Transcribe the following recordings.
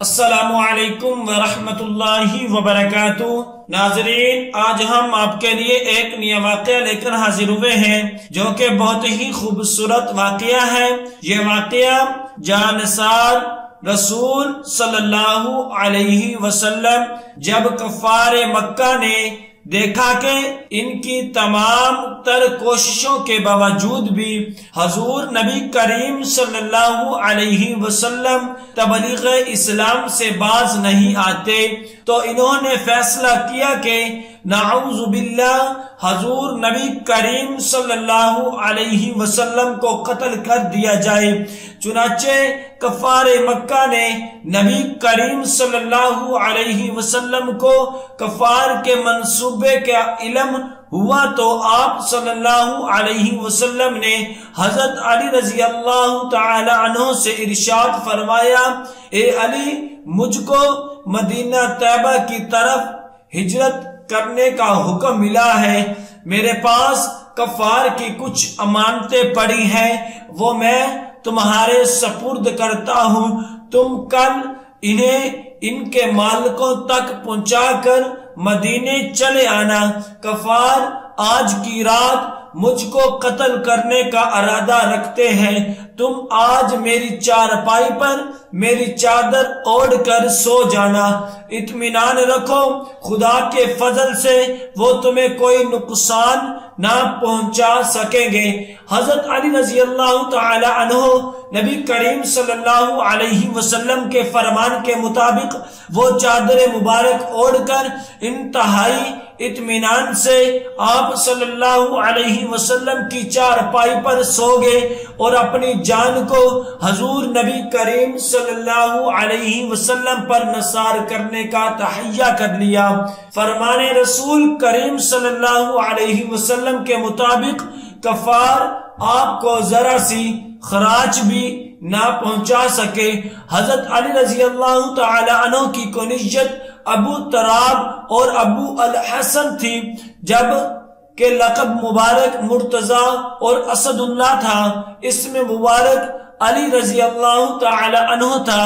السلام علیکم ورحمۃ اللہ وبرکاتہ۔ ناظرین، آج ہم آپ کے لیے ایک نیا واقعہ لے کر حاضر ہوئے ہیں جو کہ بہت ہی خوبصورت واقعہ ہے۔ یہ واقعہ جانثار رسول صلی اللہ علیہ وسلم جب کفار مکہ نے دیکھا کہ ان کی تمام تر کوششوں کے باوجود بھی حضور نبی کریم صلی اللہ علیہ وسلم تبلیغ اسلام سے باز نہیں آتے، تو انہوں نے فیصلہ کیا کہ نعوذ باللہ حضور نبی کریم صلی اللہ علیہ وسلم کو قتل کر دیا جائے۔ چنانچہ کفار مکہ نے نبی کریم صلی اللہ علیہ وسلم کو کفار کے منصوبے کا علم ہوا تو آپ صلی اللہ علیہ وسلم نے حضرت علی رضی اللہ تعالی عنہ سے ارشاد فرمایا، اے علی، مجھ کو مدینہ طیبہ کی طرف ہجرت کرنے کا حکم ملا ہے۔ میرے پاس کفار کی کچھ امانتیں پڑی ہیں، وہ میں تمہارے سپرد کرتا ہوں۔ تم کل انہیں ان کے مالکوں تک پہنچا کر مدینے چلے آنا۔ کفار آج کی رات مجھ کو قتل کرنے کا ارادہ رکھتے ہیں۔ تم آج میری چارپائی پر میری چادر اوڑھ کر سو جانا۔ اطمینان رکھو، خدا کے فضل سے وہ تمہیں کوئی نقصان نہ پہنچا سکیں گے۔ حضرت علی رضی اللہ تعالی عنہ نبی کریم صلی اللہ علیہ وسلم کے فرمان کے مطابق وہ چادر مبارک اوڑھ کر انتہائی اطمینان سے آپ صلی اللہ علیہ وسلم کی چارپائی پر سو گئے اور اپنی جان کو حضور نبی کریم صلی اللہ علیہ وسلم پر نثار کرنے کا تہیہ کر لیا۔ فرمان رسول کریم صلی اللہ علیہ وسلم کے مطابق کفار آپ کو ذرا سی خراج بھی نہ پہنچا سکے۔ حضرت علی رضی اللہ تعالی عنہ کی کنیت ابو تراب اور ابو الحسن تھی، جب کہ لقب مبارک مرتضی اور اسد اللہ تھا۔ اسم مبارک علی رضی اللہ تعالی عنہ تھا۔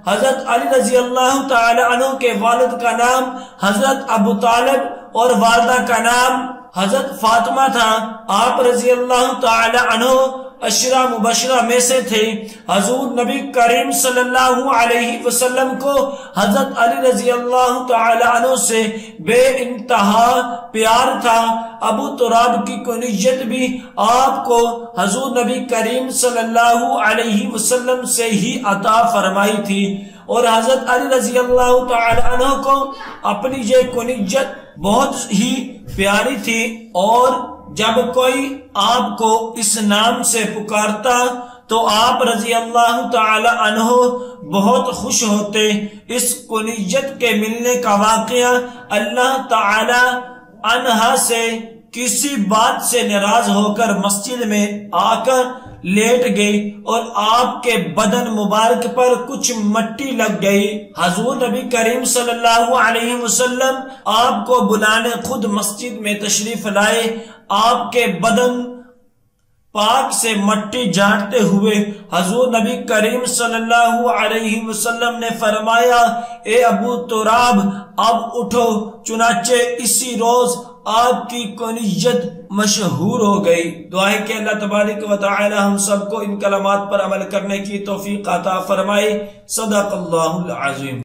حضرت علی رضی اللہ تعالی عنہ کے والد کا نام حضرت ابو طالب اور والدہ کا نام حضرت فاطمہ تھا۔ آپ رضی اللہ تعالی عنہ عشرہ مبشرہ میں سے تھے۔ حضور نبی کریم صلی اللہ علیہ وسلم کو حضرت علی رضی اللہ تعالی عنہ سے بے انتہا پیار تھا۔ ابو تراب کی کنیت بھی آپ کو حضور نبی کریم صلی اللہ علیہ وسلم سے ہی عطا فرمائی تھی، اور حضرت علی رضی اللہ تعالی عنہ کو اپنی یہ کنیت بہت ہی پیاری تھی، اور جب کوئی آپ کو اس نام سے پکارتا تو آپ رضی اللہ تعالی عنہ بہت خوش ہوتے۔ اس کنیت کے ملنے کا واقعہ اللہ تعالی عنہا سے کسی بات سے ناراض ہو کر مسجد میں آ کر لیٹ گئی اور آپ کے بدن مبارک پر کچھ مٹی لگ گئی۔ حضور نبی کریم صلی اللہ علیہ وسلم آپ کو بلانے خود مسجد میں تشریف لائے۔ آپ کے بدن پاک سے مٹی جھاڑتے ہوئے حضور نبی کریم صلی اللہ علیہ وسلم نے فرمایا، اے ابو تراب، اب اٹھو۔ چنانچہ اسی روز آپ کی کنیت مشہور ہو گئی۔ دعا ہے کہ اللہ تبارک و تعالی ہم سب کو ان کلمات پر عمل کرنے کی توفیق عطا فرمائے۔ صدق اللہ العظیم۔